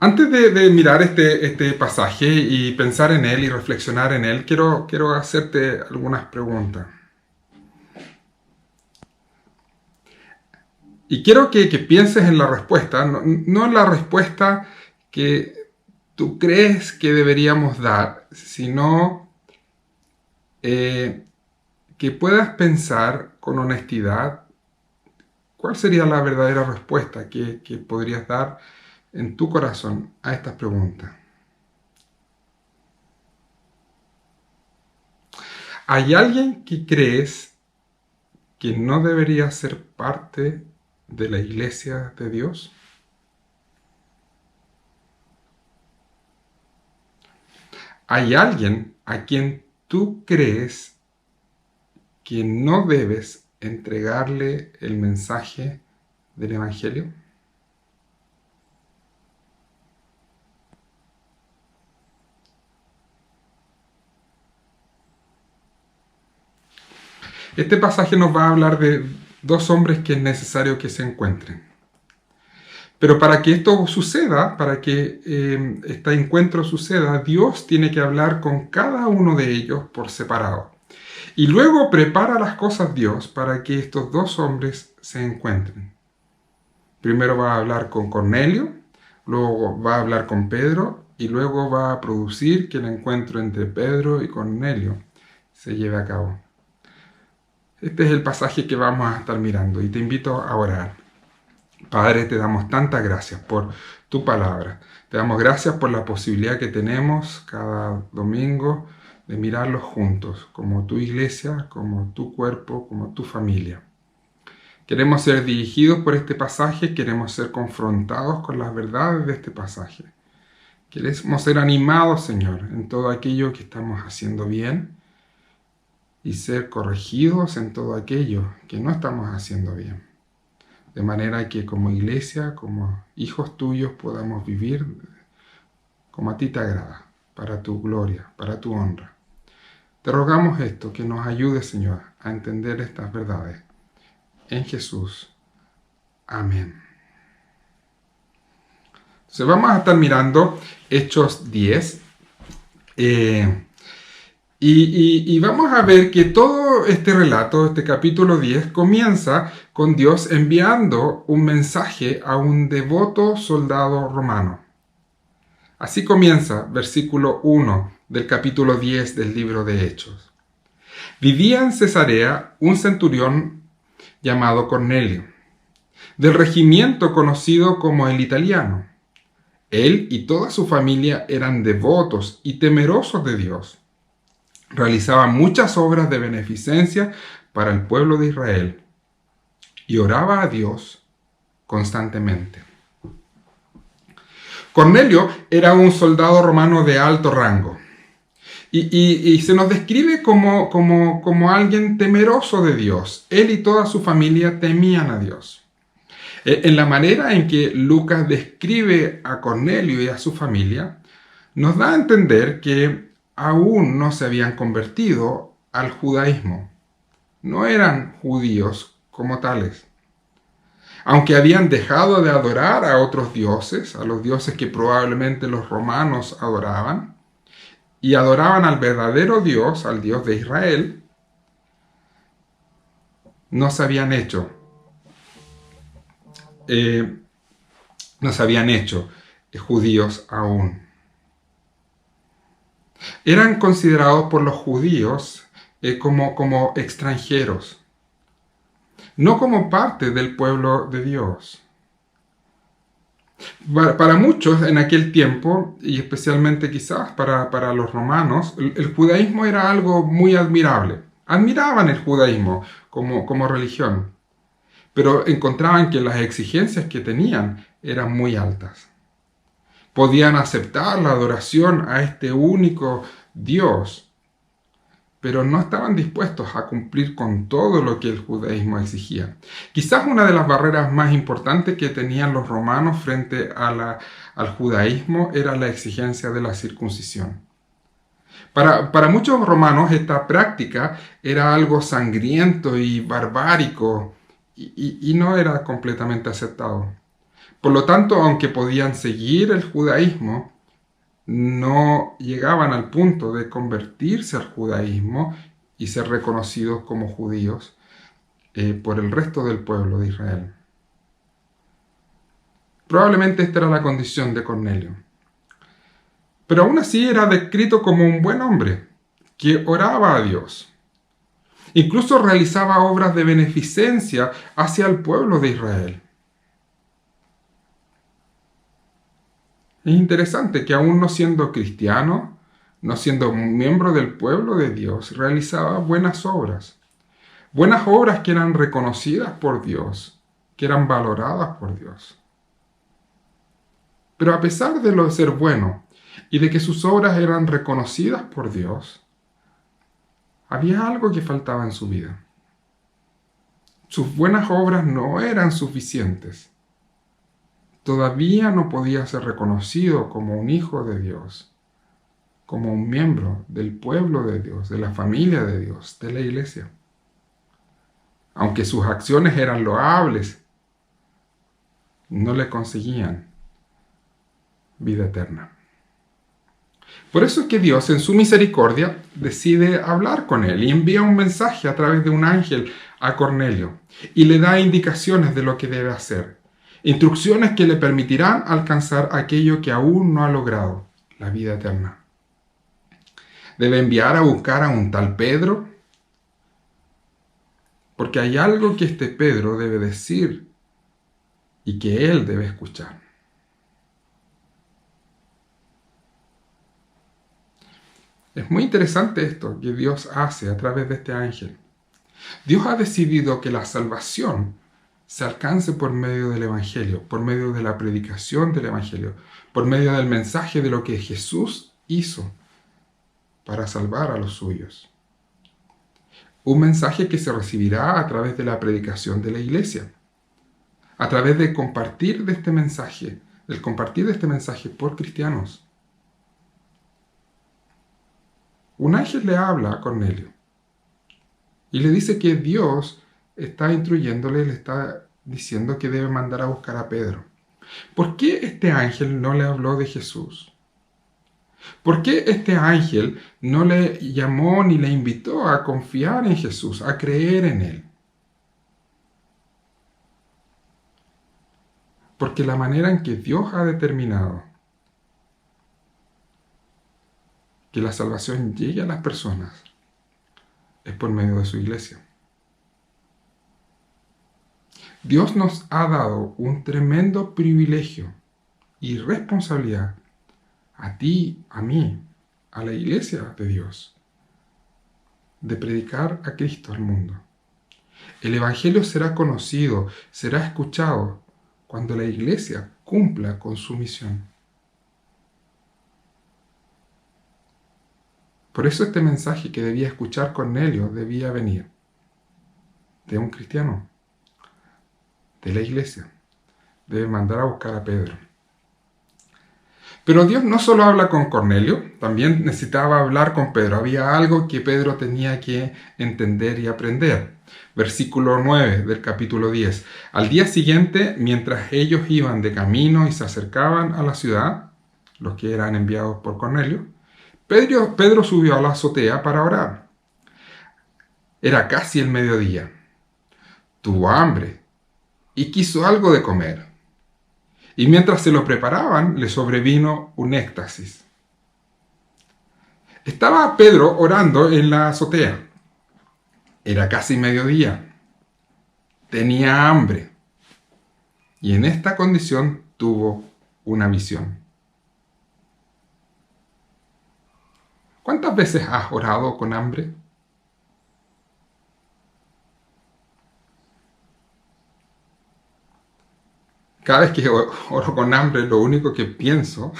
Antes de mirar este pasaje y pensar en él y reflexionar en él, quiero hacerte algunas preguntas. Y quiero que pienses en la respuesta, no en la respuesta que tú crees que deberíamos dar, sino que puedas pensar con honestidad cuál sería la verdadera respuesta que podrías dar en tu corazón a estas preguntas. ¿Hay alguien que crees que no debería ser parte de la iglesia de Dios? ¿Hay alguien a quien tú crees que no debes entregarle el mensaje del Evangelio? Este pasaje nos va a hablar de dos hombres que es necesario que se encuentren. Pero para que esto suceda, para que este encuentro suceda, Dios tiene que hablar con cada uno de ellos por separado. Y luego prepara las cosas Dios para que estos dos hombres se encuentren. Primero va a hablar con Cornelio, luego va a hablar con Pedro y luego va a producir que el encuentro entre Pedro y Cornelio se lleve a cabo. Este es el pasaje que vamos a estar mirando y te invito a orar. Padre, te damos tantas gracias por tu palabra. Te damos gracias por la posibilidad que tenemos cada domingo de mirarlos juntos, como tu iglesia, como tu cuerpo, como tu familia. Queremos ser dirigidos por este pasaje, queremos ser confrontados con las verdades de este pasaje. Queremos ser animados, Señor, en todo aquello que estamos haciendo bien y ser corregidos en todo aquello que no estamos haciendo bien. De manera que como iglesia, como hijos tuyos, podamos vivir como a ti te agrada, para tu gloria, para tu honra. Te rogamos esto, que nos ayude, Señor, a entender estas verdades. En Jesús. Amén. Entonces vamos a estar mirando Hechos 10. Y vamos a ver que todo este relato, este capítulo 10, comienza con Dios enviando un mensaje a un devoto soldado romano. Así comienza versículo 1 del capítulo 10 del libro de Hechos. Vivía en Cesarea un centurión llamado Cornelio, del regimiento conocido como el italiano. Él y toda su familia eran devotos y temerosos de Dios. Realizaba muchas obras de beneficencia para el pueblo de Israel y oraba a Dios constantemente. Cornelio era un soldado romano de alto rango y se nos describe como alguien temeroso de Dios. Él y toda su familia temían a Dios. En la manera en que Lucas describe a Cornelio y a su familia, nos da a entender que aún no se habían convertido al judaísmo. No eran judíos como tales. Aunque habían dejado de adorar a otros dioses, a los dioses que probablemente los romanos adoraban, y adoraban al verdadero Dios, al Dios de Israel, no se habían hecho judíos aún. Eran considerados por los judíos como extranjeros, no como parte del pueblo de Dios. Para muchos en aquel tiempo, y especialmente quizás para los romanos, el judaísmo era algo muy admirable. Admiraban el judaísmo como religión, pero encontraban que las exigencias que tenían eran muy altas. Podían aceptar la adoración a este único Dios, pero no estaban dispuestos a cumplir con todo lo que el judaísmo exigía. Quizás una de las barreras más importantes que tenían los romanos frente al judaísmo era la exigencia de la circuncisión. Para muchos romanos esta práctica era algo sangriento y barbárico y no era completamente aceptado. Por lo tanto, aunque podían seguir el judaísmo, no llegaban al punto de convertirse al judaísmo y ser reconocidos como judíos por el resto del pueblo de Israel. Probablemente esta era la condición de Cornelio. Pero aún así era descrito como un buen hombre, que oraba a Dios. Incluso realizaba obras de beneficencia hacia el pueblo de Israel. Es interesante que aún no siendo cristiano, no siendo un miembro del pueblo de Dios, realizaba buenas obras. Buenas obras que eran reconocidas por Dios, que eran valoradas por Dios. Pero a pesar de lo de ser bueno y de que sus obras eran reconocidas por Dios, había algo que faltaba en su vida. Sus buenas obras no eran suficientes. Todavía no podía ser reconocido como un hijo de Dios, como un miembro del pueblo de Dios, de la familia de Dios, de la iglesia. Aunque sus acciones eran loables, no le conseguían vida eterna. Por eso es que Dios, en su misericordia, decide hablar con él y envía un mensaje a través de un ángel a Cornelio y le da indicaciones de lo que debe hacer. Instrucciones que le permitirán alcanzar aquello que aún no ha logrado, la vida eterna. Debe enviar a buscar a un tal Pedro, porque hay algo que este Pedro debe decir y que él debe escuchar. Es muy interesante esto que Dios hace a través de este ángel. Dios ha decidido que la salvación se alcance por medio del Evangelio, por medio de la predicación del Evangelio, por medio del mensaje de lo que Jesús hizo para salvar a los suyos. Un mensaje que se recibirá a través de la predicación de la iglesia, a través de compartir de este mensaje, del compartir de este mensaje por cristianos. Un ángel le habla a Cornelio y le dice que Dios está instruyéndole, le está diciendo que debe mandar a buscar a Pedro. ¿Por qué este ángel no le habló de Jesús? ¿Por qué este ángel no le llamó ni le invitó a confiar en Jesús, a creer en él? Porque la manera en que Dios ha determinado que la salvación llegue a las personas es por medio de su iglesia. Dios nos ha dado un tremendo privilegio y responsabilidad a ti, a mí, a la iglesia de Dios, de predicar a Cristo al mundo. El Evangelio será conocido, será escuchado cuando la iglesia cumpla con su misión. Por eso este mensaje que debía escuchar Cornelio debía venir de un cristiano, de la iglesia. Debe mandar a buscar a Pedro. Pero Dios no solo habla con Cornelio, también necesitaba hablar con Pedro. Había algo que Pedro tenía que entender y aprender. Versículo 9 del capítulo 10. Al día siguiente, mientras ellos iban de camino y se acercaban a la ciudad, los que eran enviados por Cornelio, Pedro subió a la azotea para orar. Era casi el mediodía. Tuvo hambre y quiso algo de comer. Y mientras se lo preparaban, le sobrevino un éxtasis. Estaba Pedro orando en la azotea. Era casi mediodía. Tenía hambre. Y en esta condición tuvo una visión. ¿Cuántas veces has orado con hambre? Cada vez que oro con hambre, lo único que pienso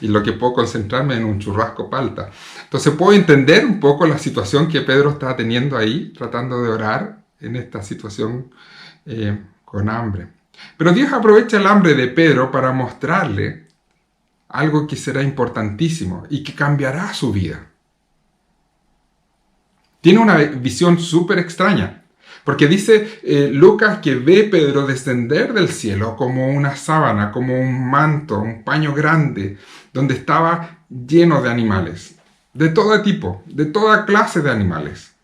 y lo que puedo concentrarme en un churrasco palta. Entonces puedo entender un poco la situación que Pedro está teniendo ahí, tratando de orar en esta situación con hambre. Pero Dios aprovecha el hambre de Pedro para mostrarle algo que será importantísimo y que cambiará su vida. Tiene una visión súper extraña. Porque dice Lucas que ve Pedro descender del cielo como una sábana, como un manto, un paño grande, donde estaba lleno de animales, de todo tipo, de toda clase de animales.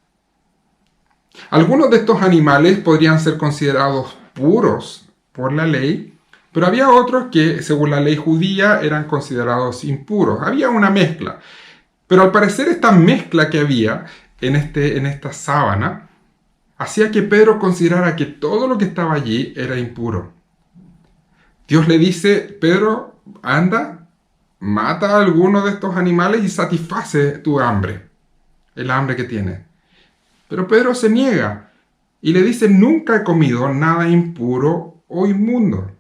Algunos de estos animales podrían ser considerados puros por la ley, pero había otros que, según la ley judía, eran considerados impuros. Había una mezcla. Pero al parecer esta mezcla que había en esta sábana hacía que Pedro considerara que todo lo que estaba allí era impuro. Dios le dice: Pedro, anda, mata a alguno de estos animales y satisface tu hambre, el hambre que tienes. Pero Pedro se niega y le dice: nunca he comido nada impuro o inmundo.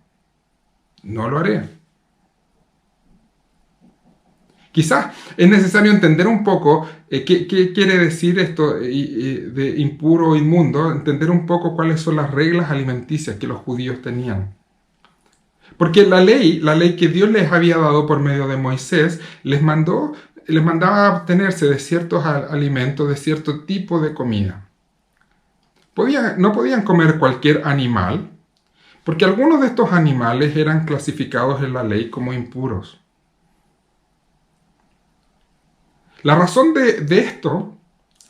No lo haré. Quizás es necesario entender un poco qué quiere decir esto de impuro o inmundo, entender un poco cuáles son las reglas alimenticias que los judíos tenían. Porque la ley que Dios les había dado por medio de Moisés, les mandaba abstenerse de ciertos alimentos, de cierto tipo de comida. No podían comer cualquier animal, porque algunos de estos animales eran clasificados en la ley como impuros. La razón de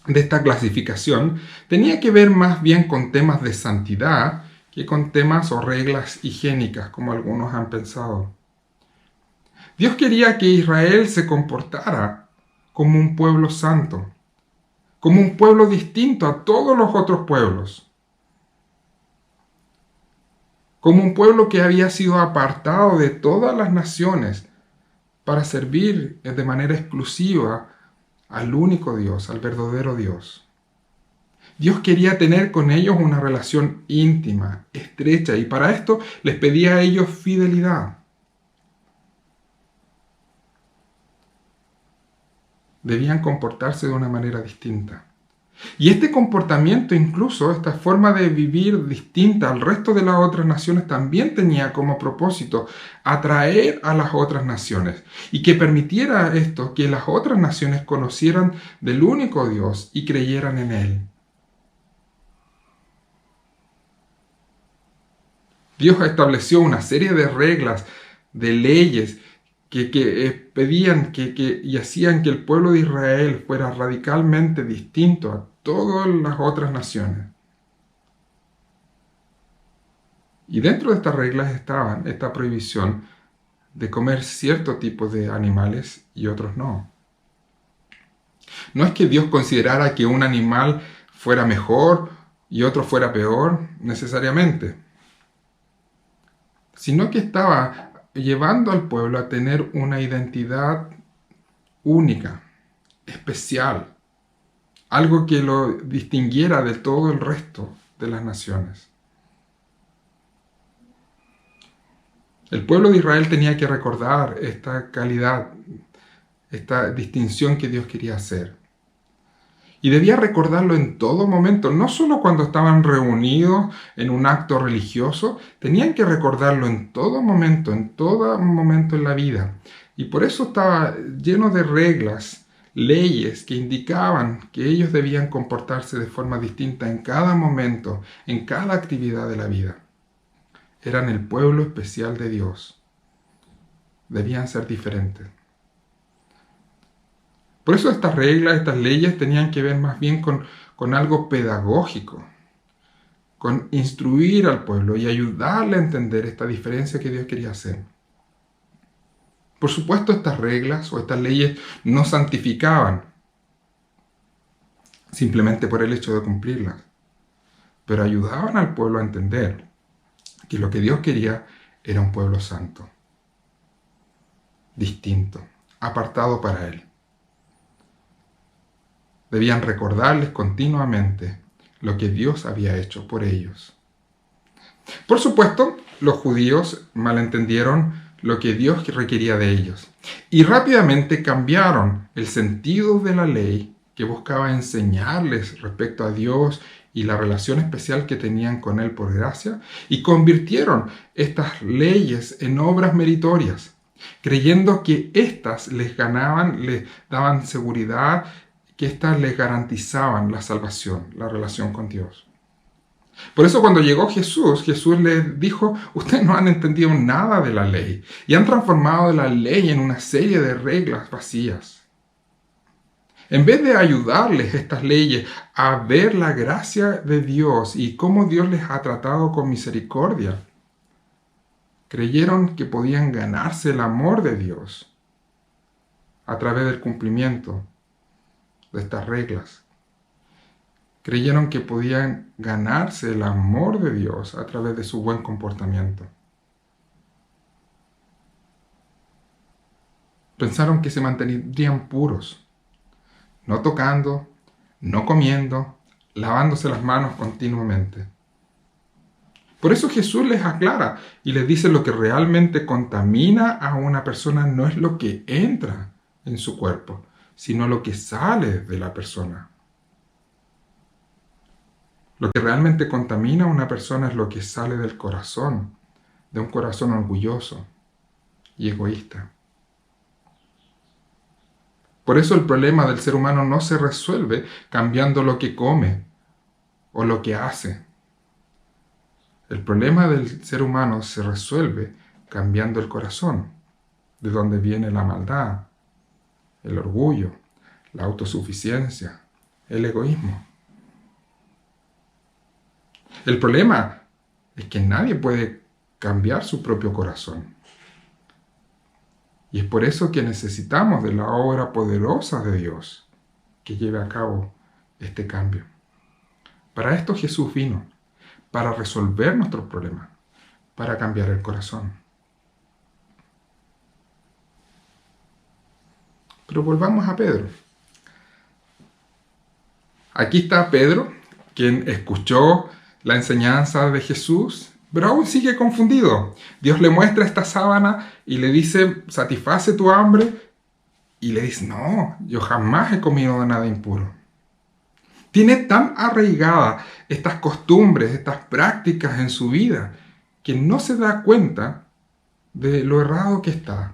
esta clasificación, tenía que ver más bien con temas de santidad que con temas o reglas higiénicas, como algunos han pensado. Dios quería que Israel se comportara como un pueblo santo, como un pueblo distinto a todos los otros pueblos, como un pueblo que había sido apartado de todas las naciones para servir de manera exclusiva al único Dios, al verdadero Dios. Dios quería tener con ellos una relación íntima, estrecha, y para esto les pedía a ellos fidelidad. Debían comportarse de una manera distinta. Y este comportamiento, incluso esta forma de vivir distinta al resto de las otras naciones, también tenía como propósito atraer a las otras naciones y que permitiera esto que las otras naciones conocieran del único Dios y creyeran en Él. Dios estableció una serie de reglas, de leyes que pedían y hacían que el pueblo de Israel fuera radicalmente distinto a todas las otras naciones. Y dentro de estas reglas estaba esta prohibición de comer cierto tipo de animales y otros no. No es que Dios considerara que un animal fuera mejor y otro fuera peor necesariamente, sino que estaba llevando al pueblo a tener una identidad única, especial, algo que lo distinguiera de todo el resto de las naciones. El pueblo de Israel tenía que recordar esta calidad, esta distinción que Dios quería hacer. Y debía recordarlo en todo momento, no solo cuando estaban reunidos en un acto religioso, tenían que recordarlo en todo momento en la vida. Y por eso estaba lleno de reglas, leyes que indicaban que ellos debían comportarse de forma distinta en cada momento, en cada actividad de la vida. Eran el pueblo especial de Dios. Debían ser diferentes. Por eso estas reglas, estas leyes tenían que ver más bien con algo pedagógico, con instruir al pueblo y ayudarle a entender esta diferencia que Dios quería hacer. Por supuesto, estas reglas o estas leyes no santificaban simplemente por el hecho de cumplirlas, pero ayudaban al pueblo a entender que lo que Dios quería era un pueblo santo, distinto, apartado para Él. Debían recordarles continuamente lo que Dios había hecho por ellos. Por supuesto, los judíos malentendieron lo que Dios requería de ellos y rápidamente cambiaron el sentido de la ley que buscaba enseñarles respecto a Dios y la relación especial que tenían con Él por gracia, y convirtieron estas leyes en obras meritorias, creyendo que éstas les daban seguridad, que éstas les garantizaban la salvación, la relación con Dios. Por eso cuando llegó Jesús, Jesús les dijo, ustedes no han entendido nada de la ley y han transformado la ley en una serie de reglas vacías. En vez de ayudarles estas leyes a ver la gracia de Dios y cómo Dios les ha tratado con misericordia, creyeron que podían ganarse el amor de Dios a través del cumplimiento de estas reglas. Creyeron que podían ganarse el amor de Dios a través de su buen comportamiento. Pensaron que se mantendrían puros, no tocando, no comiendo, lavándose las manos continuamente. Por eso Jesús les aclara y les dice lo que realmente contamina a una persona no es lo que entra en su cuerpo, sino lo que sale de la persona. Lo que realmente contamina a una persona es lo que sale del corazón, de un corazón orgulloso y egoísta. Por eso el problema del ser humano no se resuelve cambiando lo que come o lo que hace. El problema del ser humano se resuelve cambiando el corazón, de donde viene la maldad, el orgullo, la autosuficiencia, el egoísmo. El problema es que nadie puede cambiar su propio corazón. Y es por eso que necesitamos de la obra poderosa de Dios que lleve a cabo este cambio. Para esto Jesús vino, para resolver nuestros problemas, para cambiar el corazón. Pero volvamos a Pedro. Aquí está Pedro, quien escuchó la enseñanza de Jesús, pero aún sigue confundido. Dios le muestra esta sábana y le dice, satisface tu hambre. Y le dice, no, yo jamás he comido nada impuro. Tiene tan arraigadas estas costumbres, estas prácticas en su vida, que no se da cuenta de lo errado que está.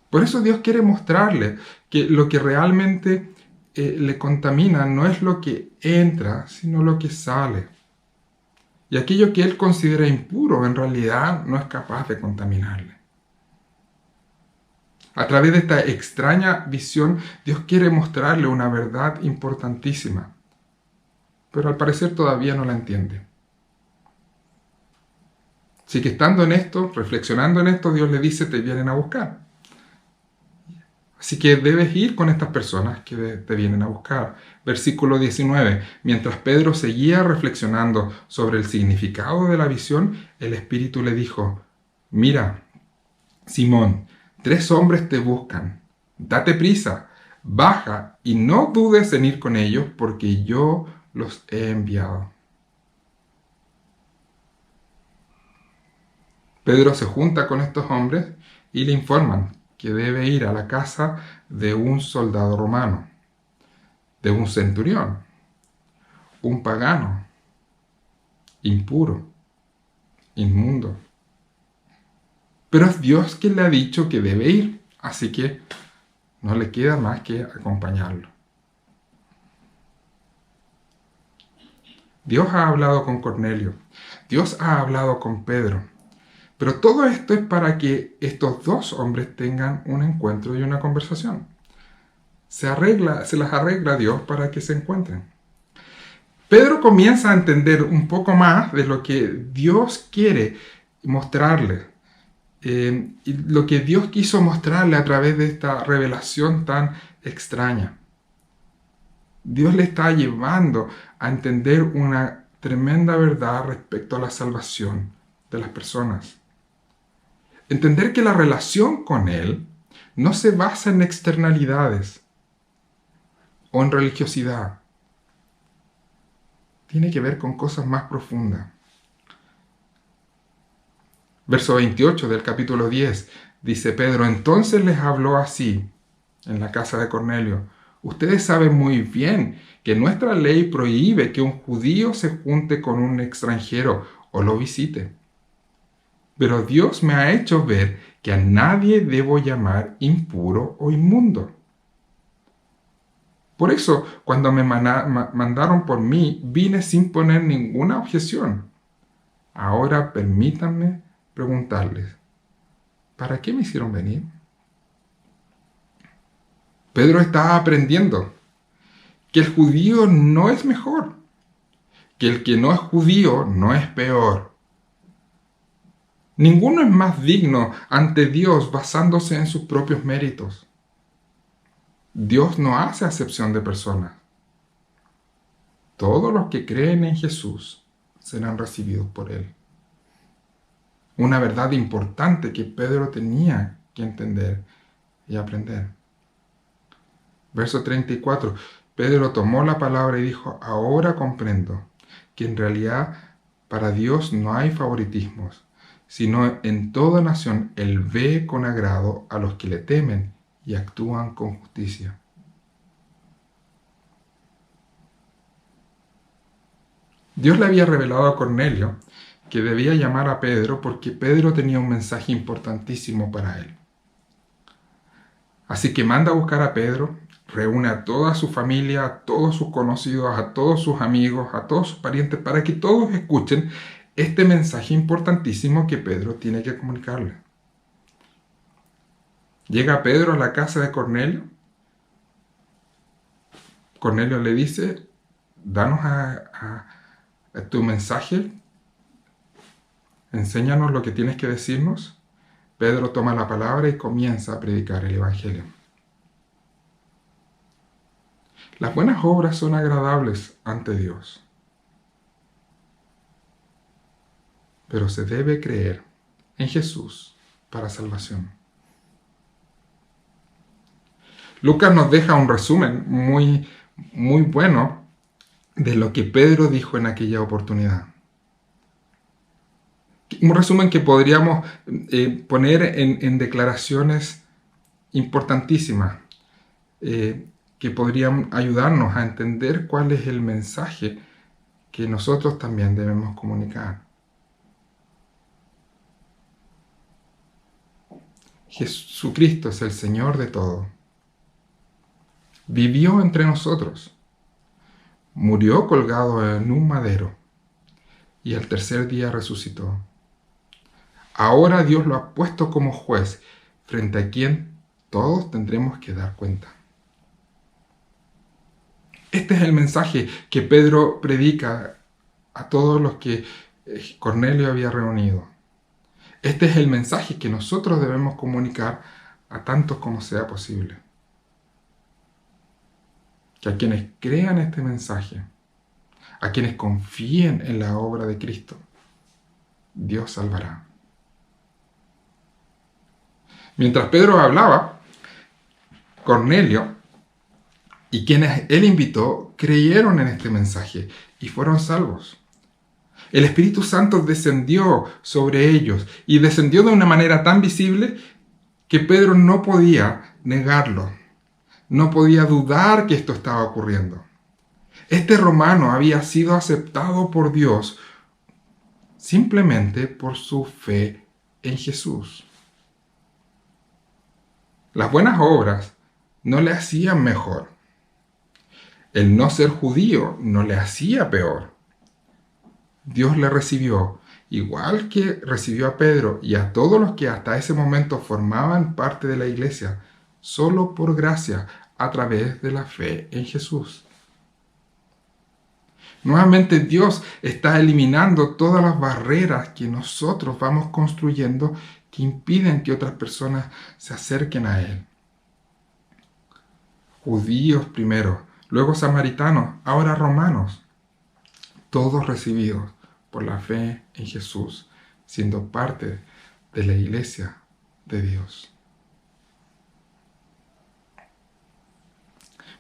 Por eso Dios quiere mostrarle que lo que realmente le contamina no es lo que entra, sino lo que sale. Y aquello que él considera impuro, en realidad no es capaz de contaminarle. A través de esta extraña visión, Dios quiere mostrarle una verdad importantísima, pero al parecer todavía no la entiende. Así que estando en esto, reflexionando en esto, Dios le dice, te vienen a buscar. Así que debes ir con estas personas que te vienen a buscar. Versículo 19. Mientras Pedro seguía reflexionando sobre el significado de la visión, el Espíritu le dijo, mira, Simón, 3 hombres te buscan. Date prisa, baja y no dudes en ir con ellos porque yo los he enviado. Pedro se junta con estos hombres y le informan que debe ir a la casa de un soldado romano, de un centurión, un pagano, impuro, inmundo. Pero es Dios quien le ha dicho que debe ir, así que no le queda más que acompañarlo. Dios ha hablado con Cornelio, Dios ha hablado con Pedro. Pero todo esto es para que estos 2 hombres tengan un encuentro y una conversación. Se las arregla Dios para que se encuentren. Pedro comienza a entender un poco más de lo que Dios quiere mostrarle. Y lo que Dios quiso mostrarle a través de esta revelación tan extraña. Dios le está llevando a entender una tremenda verdad respecto a la salvación de las personas. Entender que la relación con Él no se basa en externalidades o en religiosidad. Tiene que ver con cosas más profundas. Verso 28 del capítulo 10 dice Pedro, entonces les habló así en la casa de Cornelio. Ustedes saben muy bien que nuestra ley prohíbe que un judío se junte con un extranjero o lo visite. Pero Dios me ha hecho ver que a nadie debo llamar impuro o inmundo. Por eso, cuando me mandaron por mí, vine sin poner ninguna objeción. Ahora permítanme preguntarles, ¿para qué me hicieron venir? Pedro estaba aprendiendo que el judío no es mejor, que el que no es judío no es peor. Ninguno es más digno ante Dios basándose en sus propios méritos. Dios no hace acepción de personas. Todos los que creen en Jesús serán recibidos por Él. Una verdad importante que Pedro tenía que entender y aprender. Verso 34. Pedro tomó la palabra y dijo, ahora comprendo que en realidad para Dios no hay favoritismos, sino en toda nación Él ve con agrado a los que le temen y actúan con justicia. Dios le había revelado a Cornelio que debía llamar a Pedro porque Pedro tenía un mensaje importantísimo para él. Así que manda a buscar a Pedro, reúne a toda su familia, a todos sus conocidos, a todos sus amigos, a todos sus parientes, para que todos escuchen este mensaje importantísimo que Pedro tiene que comunicarle. Llega Pedro a la casa de Cornelio. Cornelio le dice, danos a tu mensaje, enséñanos lo que tienes que decirnos. Pedro toma la palabra y comienza a predicar el Evangelio. Las buenas obras son agradables ante Dios, pero se debe creer en Jesús para salvación. Lucas nos deja un resumen muy bueno de lo que Pedro dijo en aquella oportunidad. Un resumen que podríamos poner en declaraciones importantísimas que podrían ayudarnos a entender cuál es el mensaje que nosotros también debemos comunicar. Jesucristo es el Señor de todo. Vivió entre nosotros, murió colgado en un madero y al tercer día resucitó. Ahora Dios lo ha puesto como juez, frente a quien todos tendremos que dar cuenta. Este es el mensaje que Pedro predica a todos los que Cornelio había reunido. Este es el mensaje que nosotros debemos comunicar a tantos como sea posible. Que a quienes crean este mensaje, a quienes confíen en la obra de Cristo, Dios salvará. Mientras Pedro hablaba, Cornelio y quienes él invitó creyeron en este mensaje y fueron salvos. El Espíritu Santo descendió sobre ellos y descendió de una manera tan visible que Pedro no podía negarlo, no podía dudar que esto estaba ocurriendo. Este romano había sido aceptado por Dios simplemente por su fe en Jesús. Las buenas obras no le hacían mejor. El no ser judío no le hacía peor. Dios le recibió, igual que recibió a Pedro y a todos los que hasta ese momento formaban parte de la iglesia, solo por gracia, a través de la fe en Jesús. Nuevamente Dios está eliminando todas las barreras que nosotros vamos construyendo que impiden que otras personas se acerquen a Él. Judíos primero, luego samaritanos, ahora romanos, todos recibidos por la fe en Jesús, siendo parte de la iglesia de Dios.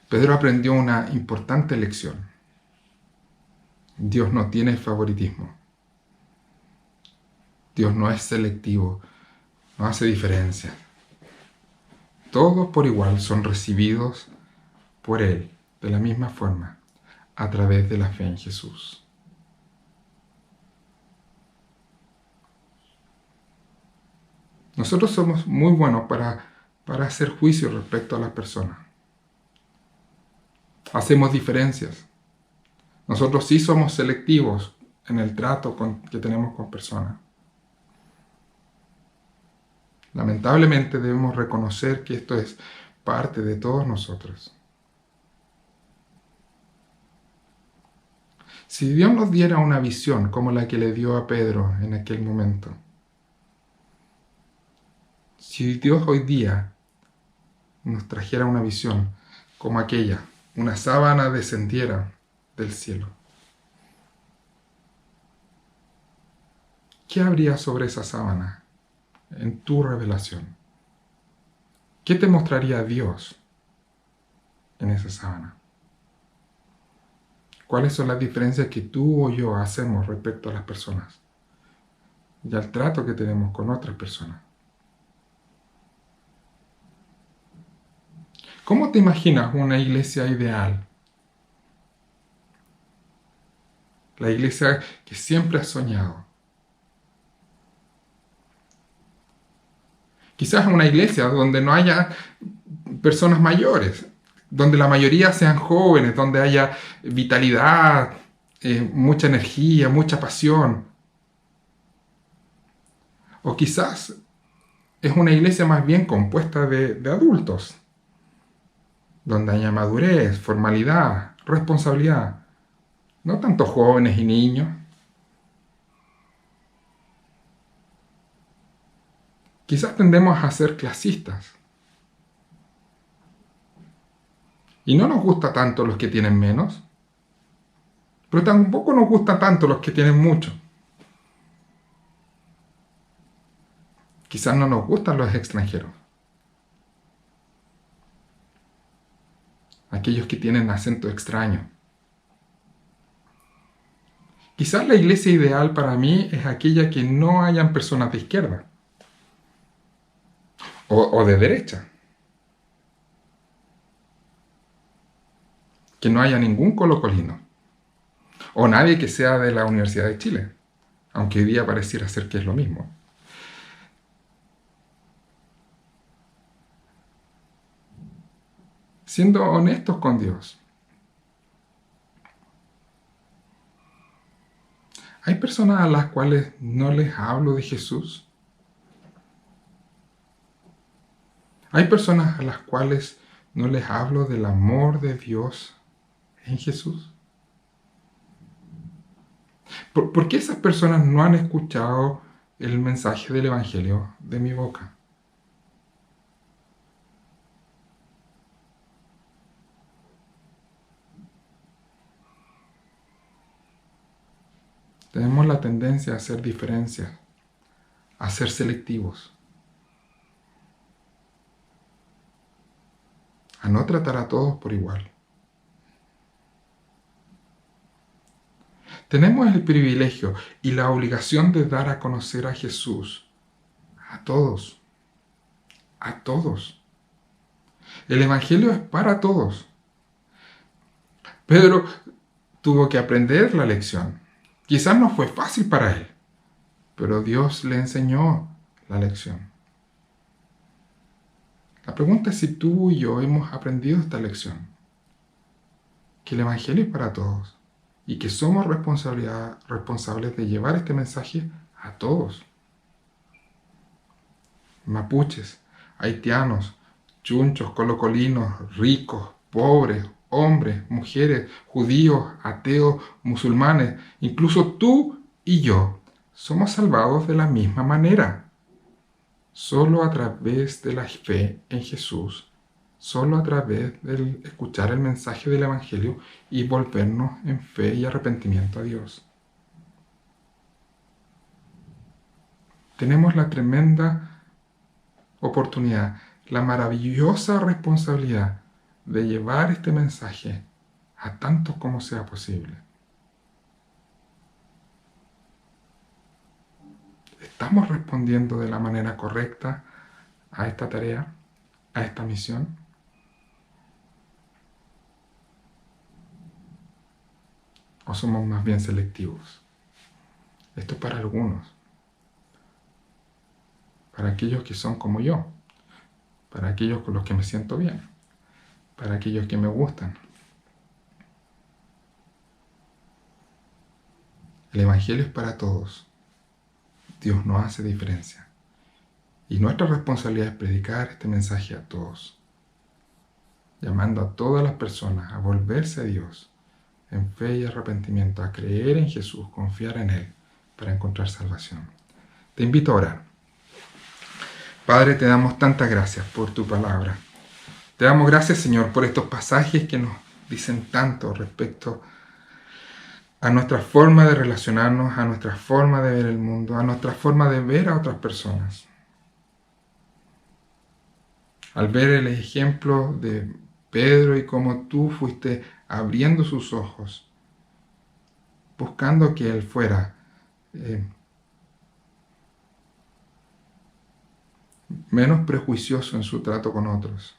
Pedro aprendió una importante lección. Dios no tiene favoritismo. Dios no es selectivo, no hace diferencia. Todos por igual son recibidos por Él de la misma forma, a través de la fe en Jesús. Nosotros somos muy buenos para hacer juicio respecto a las personas. hacemos diferencias. Nosotros sí somos selectivos en el trato que tenemos con personas. Lamentablemente debemos reconocer que esto es parte de todos nosotros. Si Dios nos diera una visión como la que le dio a Pedro en aquel momento, si Dios hoy día nos trajera una visión como aquella, una sábana descendiera del cielo, ¿qué habría sobre esa sábana en tu revelación? ¿Qué te mostraría Dios en esa sábana? ¿Cuáles son las diferencias que tú o yo hacemos respecto a las personas y al trato que tenemos con otras personas? ¿Cómo te imaginas una iglesia ideal? La iglesia que siempre has soñado. Quizás una iglesia donde no haya personas mayores, donde la mayoría sean jóvenes, donde haya vitalidad, mucha energía, mucha pasión. O quizás es una iglesia más bien compuesta de adultos, donde haya madurez, formalidad, responsabilidad. No tanto jóvenes y niños. Quizás tendemos a ser clasistas. Y no nos gusta tanto los que tienen menos, pero tampoco nos gusta tanto los que tienen mucho. Quizás no nos gustan los extranjeros. Aquellos que tienen acento extraño. Quizás la iglesia ideal para mí es aquella que no hayan personas de izquierda o de derecha. Que no haya ningún colocolino o nadie que sea de la Universidad de Chile, aunque hoy día pareciera ser que es lo mismo. Siendo honestos con Dios, ¿hay personas a las cuales no les hablo de Jesús? ¿Hay personas a las cuales no les hablo del amor de Dios en Jesús? ¿Por qué esas personas no han escuchado el mensaje del Evangelio de mi boca? Tenemos la tendencia a hacer diferencias, a ser selectivos, a no tratar a todos por igual. Tenemos el privilegio y la obligación de dar a conocer a Jesús a todos, a todos. El Evangelio es para todos. Pedro tuvo que aprender la lección. Quizás no fue fácil para él, pero Dios le enseñó la lección. La pregunta es si tú y yo hemos aprendido esta lección. Que el Evangelio es para todos y que somos responsables de llevar este mensaje a todos. Mapuches, haitianos, chunchos, colocolinos, ricos, pobres, hombres, mujeres, judíos, ateos, musulmanes, incluso tú y yo, somos salvados de la misma manera. Solo a través de la fe en Jesús, solo a través de escuchar el mensaje del Evangelio y volvernos en fe y arrepentimiento a Dios. Tenemos la tremenda oportunidad, la maravillosa responsabilidad de llevar este mensaje a tantos como sea posible. ¿Estamos respondiendo de la manera correcta a esta tarea, a esta misión? ¿O somos más bien selectivos? Esto es para algunos, para aquellos que son como yo, para aquellos con los que me siento bien, para aquellos que me gustan. El Evangelio es para todos. Dios no hace diferencia. Y nuestra responsabilidad es predicar este mensaje a todos, llamando a todas las personas a volverse a Dios en fe y arrepentimiento, a creer en Jesús, confiar en Él para encontrar salvación. Te invito a orar. Padre, te damos tantas gracias por tu palabra. Te damos gracias, Señor, por estos pasajes que nos dicen tanto respecto a nuestra forma de relacionarnos, a nuestra forma de ver el mundo, a nuestra forma de ver a otras personas. Al ver el ejemplo de Pedro y cómo tú fuiste abriendo sus ojos, buscando que él fuera menos prejuicioso en su trato con otros,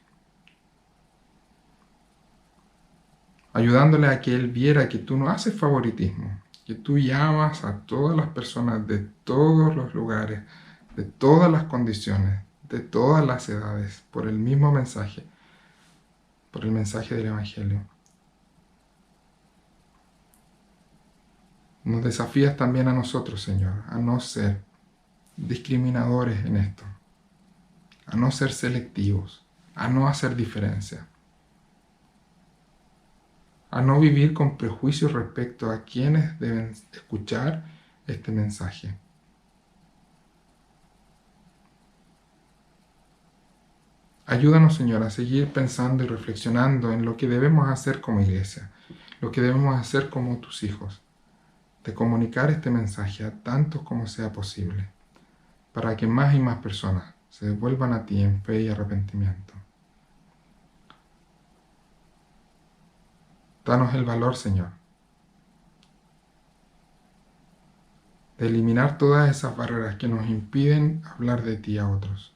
ayudándole a que él viera que tú no haces favoritismo, que tú llamas a todas las personas de todos los lugares, de todas las condiciones, de todas las edades, por el mismo mensaje, por el mensaje del Evangelio. Nos desafías también a nosotros, Señor, a no ser discriminadores en esto, a no ser selectivos, a no hacer diferencia, a no vivir con prejuicios respecto a quienes deben escuchar este mensaje. Ayúdanos, Señor, a seguir pensando y reflexionando en lo que debemos hacer como iglesia, lo que debemos hacer como tus hijos, de comunicar este mensaje a tantos como sea posible, para que más y más personas se vuelvan a ti en fe y arrepentimiento. Danos el valor, Señor, de eliminar todas esas barreras que nos impiden hablar de ti a otros,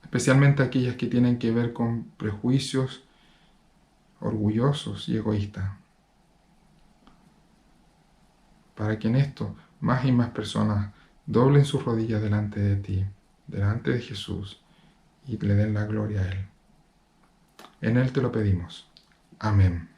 especialmente aquellas que tienen que ver con prejuicios orgullosos y egoístas, para que en esto más y más personas doblen sus rodillas delante de ti, delante de Jesús, y le den la gloria a Él. En Él te lo pedimos. Amén.